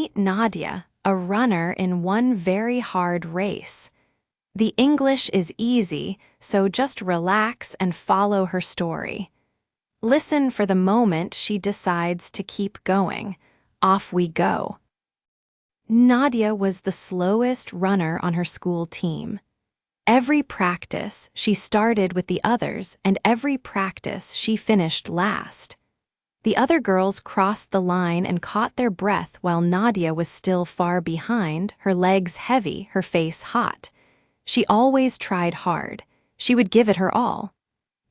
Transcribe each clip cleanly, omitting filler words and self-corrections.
Meet Nadia, a runner in one very hard race. The English is easy, so just relax and follow her story. Listen for the moment she decides to keep going. Off we go. Nadia was the slowest runner on her school team. Every practice, she started with the others, and every practice, she finished last. The other girls crossed the line and caught their breath while Nadia was still far behind, her legs heavy, her face hot. She always tried hard. She would give it her all.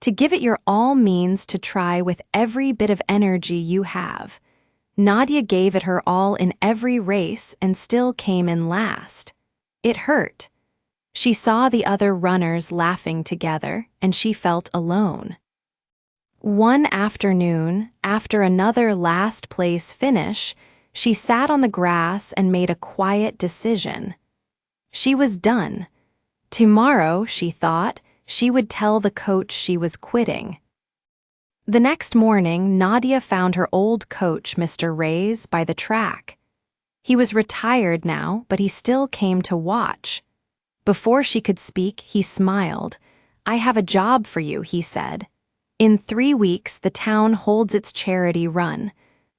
To give it your all means to try with every bit of energy you have. Nadia gave it her all in every race and still came in last. It hurt. She saw the other runners laughing together, and she felt alone. One afternoon, after another last-place finish, she sat on the grass and made a quiet decision. She was done. Tomorrow, she thought, she would tell the coach she was quitting. The next morning, Nadia found her old coach, Mr. Reyes, by the track. He was retired now, but he still came to watch. Before she could speak, he smiled. "I have a job for you," he said. "In 3 weeks, the town holds its charity run.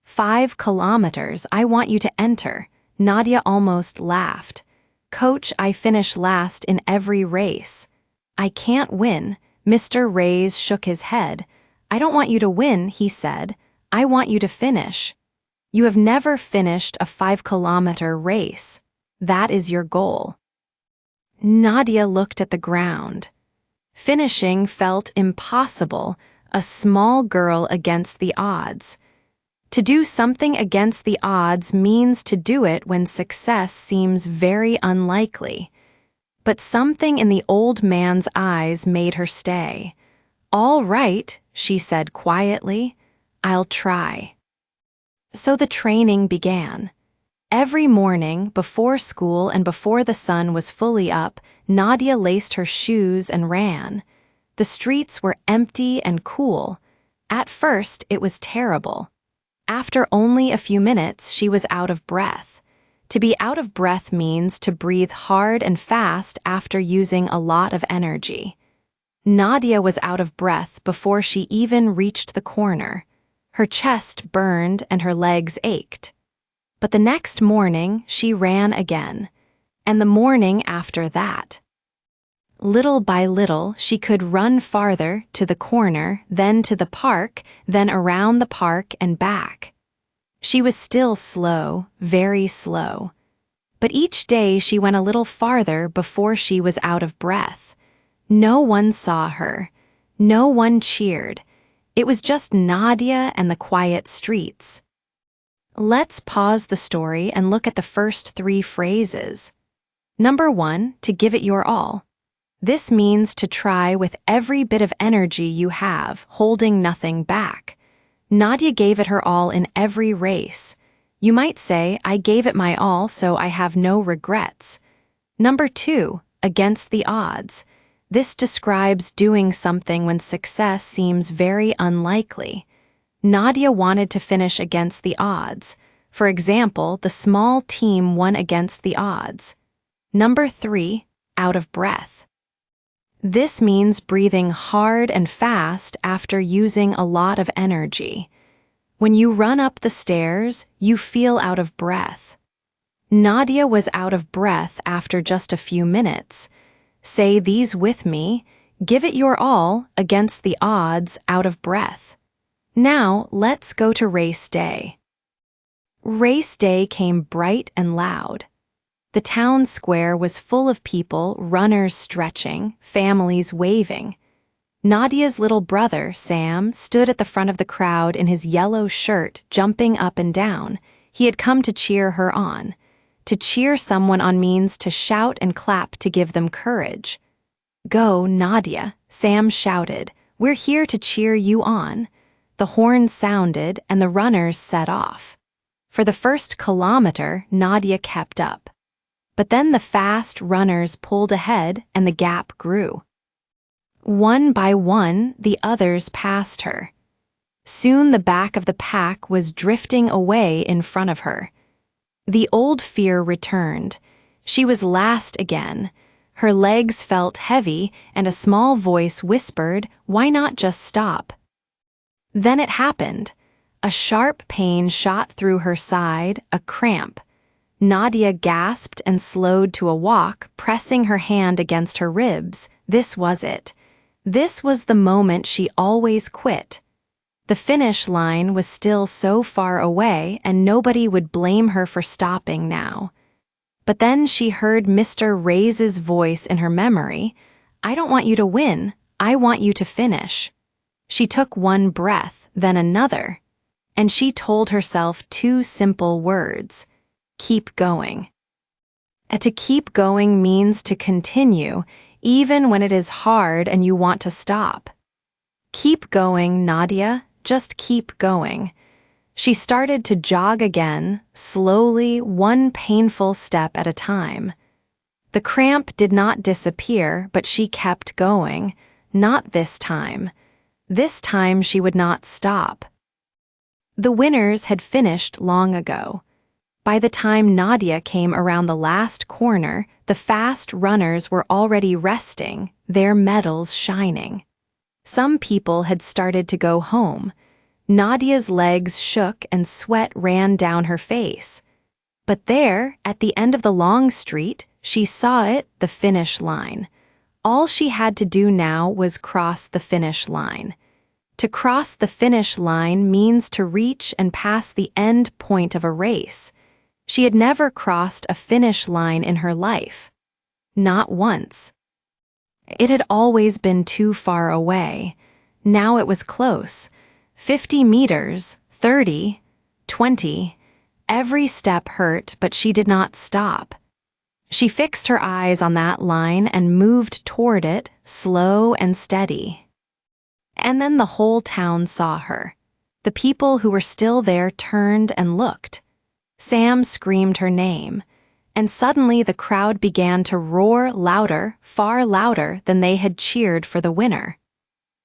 5 kilometers, I want you to enter." Nadia almost laughed. "Coach, I finish last in every race." "I can't win." Mr. Reyes shook his head. "I don't want you to win," he said. "I want you to finish. You have never finished a 5-kilometer race. That is your goal." Nadia looked at the ground. Finishing felt impossible, a small girl against the odds. To do something against the odds means to do it when success seems very unlikely. But something in the old man's eyes made her stay. "All right," she said quietly, "I'll try." So the training began. Every morning, before school and before the sun was fully up, Nadia laced her shoes and ran. The streets were empty and cool. At first, it was terrible. After only a few minutes, she was out of breath. To be out of breath means to breathe hard and fast after using a lot of energy. Nadia was out of breath before she even reached the corner. Her chest burned and her legs ached. But the next morning, she ran again, and the morning after that. Little by little, she could run farther, to the corner, then to the park, then around the park and back. She was still slow, very slow. But each day she went a little farther before she was out of breath. No one saw her. No one cheered. It was just Nadia and the quiet streets. Let's pause the story and look at the first 3 phrases. Number 1, to give it your all. This means to try with every bit of energy you have, holding nothing back. Nadia gave it her all in every race. You might say, "I gave it my all, so I have no regrets." Number 2, against the odds. This describes doing something when success seems very unlikely. Nadia wanted to finish against the odds. For example, the small team won against the odds. Number 3, out of breath. This means breathing hard and fast after using a lot of energy. When you run up the stairs, you feel out of breath. Nadia was out of breath after just a few minutes. Say these with me: give it your all, against the odds, out of breath. Now, let's go to race day. Race day came bright and loud. The town square was full of people, runners stretching, families waving. Nadia's little brother, Sam, stood at the front of the crowd in his yellow shirt, jumping up and down. He had come to cheer her on. To cheer someone on means to shout and clap to give them courage. "Go, Nadia," Sam shouted. "We're here to cheer you on." The horn sounded and the runners set off. For the first kilometer, Nadia kept up. But then the fast runners pulled ahead and the gap grew. One by one, the others passed her. Soon the back of the pack was drifting away in front of her. The old fear returned. She was last again. Her legs felt heavy, and a small voice whispered, "Why not just stop?" Then it happened. A sharp pain shot through her side, a cramp. Nadia gasped and slowed to a walk, pressing her hand against her ribs. This was it. This was the moment she always quit. The finish line was still so far away, and nobody would blame her for stopping now. But then she heard Mr. Ray's voice in her memory. "I don't want you to win. I want you to finish." She took one breath, then another, and she told herself two simple words: keep going. To keep going means to continue, even when it is hard and you want to stop. Keep going, Nadia. Just keep going. She started to jog again, slowly, one painful step at a time. The cramp did not disappear, but she kept going. Not this time. This time she would not stop. The winners had finished long ago. By the time Nadia came around the last corner, the fast runners were already resting, their medals shining. Some people had started to go home. Nadia's legs shook and sweat ran down her face. But there, at the end of the long street, she saw it, the finish line. All she had to do now was cross the finish line. To cross the finish line means to reach and pass the end point of a race. She had never crossed a finish line in her life. Not once. It had always been too far away. Now it was close. 50 meters, 30, 20. Every step hurt, but she did not stop. She fixed her eyes on that line and moved toward it, slow and steady. And then the whole town saw her. The people who were still there turned and looked. Sam screamed her name, and suddenly the crowd began to roar louder, far louder than they had cheered for the winner.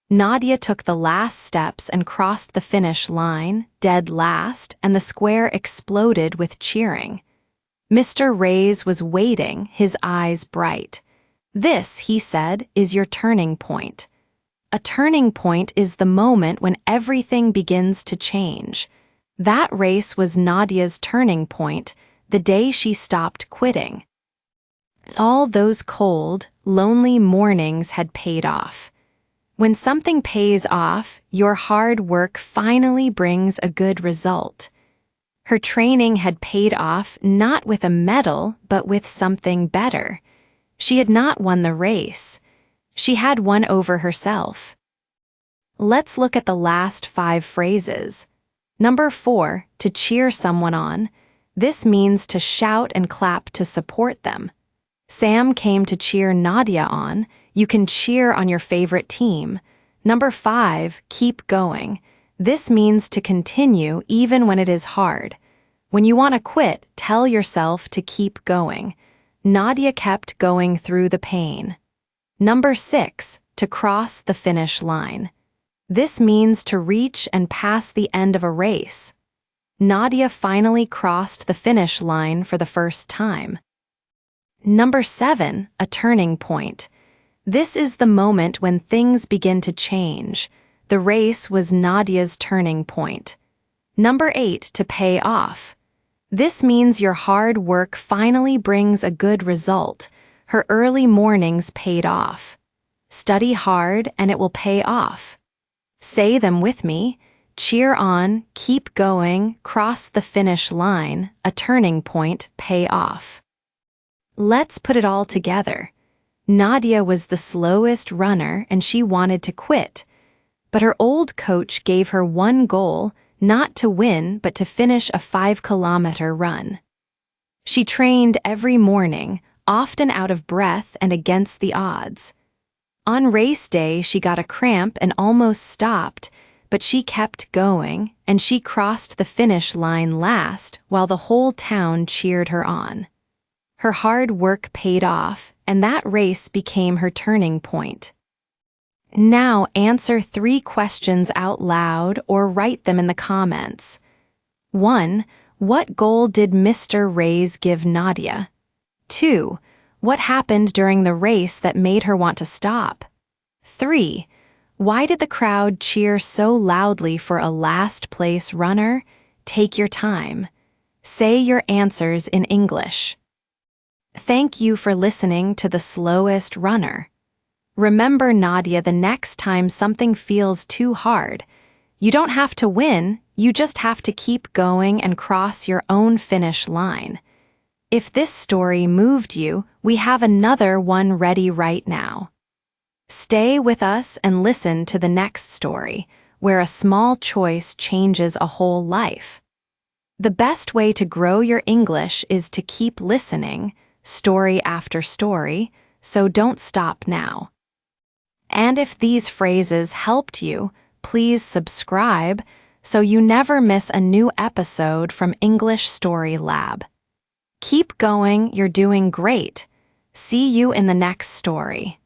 Nadia took the last steps and crossed the finish line, dead last, and the square exploded with cheering. Mr. Ray's was waiting, his eyes bright. "This," he said, "is your turning point." A turning point is the moment when everything begins to change. That race was Nadia's turning point, the day she stopped quitting. All those cold, lonely mornings had paid off. When something pays off, your hard work finally brings a good result. Her training had paid off not with a medal, but with something better. She had not won the race. She had won over herself. Let's look at the last 5 phrases. Number 4, to cheer someone on. This means to shout and clap to support them. Sam came to cheer Nadia on. You can cheer on your favorite team. Number 5, keep going. This means to continue even when it is hard. When you want to quit, tell yourself to keep going. Nadia kept going through the pain. Number 6, to cross the finish line. This means to reach and pass the end of a race. Nadia finally crossed the finish line for the first time. Number 7, a turning point. This is the moment when things begin to change. The race was Nadia's turning point. Number 8, to pay off. This means your hard work finally brings a good result. Her early mornings paid off. Study hard and it will pay off. Say them with me. Cheer on, keep going, cross the finish line, a turning point, pay off. Let's put it all together. Nadia was the slowest runner and she wanted to quit. But her old coach gave her one goal, not to win, but to finish a 5-kilometer run. She trained every morning, often out of breath and against the odds. On race day, she got a cramp and almost stopped, but she kept going, and she crossed the finish line last while the whole town cheered her on. Her hard work paid off, and that race became her turning point. Now answer 3 questions out loud or write them in the comments. 1. What goal did Mr. Rays give Nadia? 2. What happened during the race that made her want to stop? 3. Why did the crowd cheer so loudly for a last-place runner? Take your time. Say your answers in English. Thank you for listening to The Slowest Runner. Remember, Nadia, the next time something feels too hard, you don't have to win, you just have to keep going and cross your own finish line. If this story moved you, we have another one ready right now. Stay with us and listen to the next story, where a small choice changes a whole life. The best way to grow your English is to keep listening, story after story, so don't stop now. And if these phrases helped you, please subscribe so you never miss a new episode from English Story Lab. Keep going, you're doing great. See you in the next story.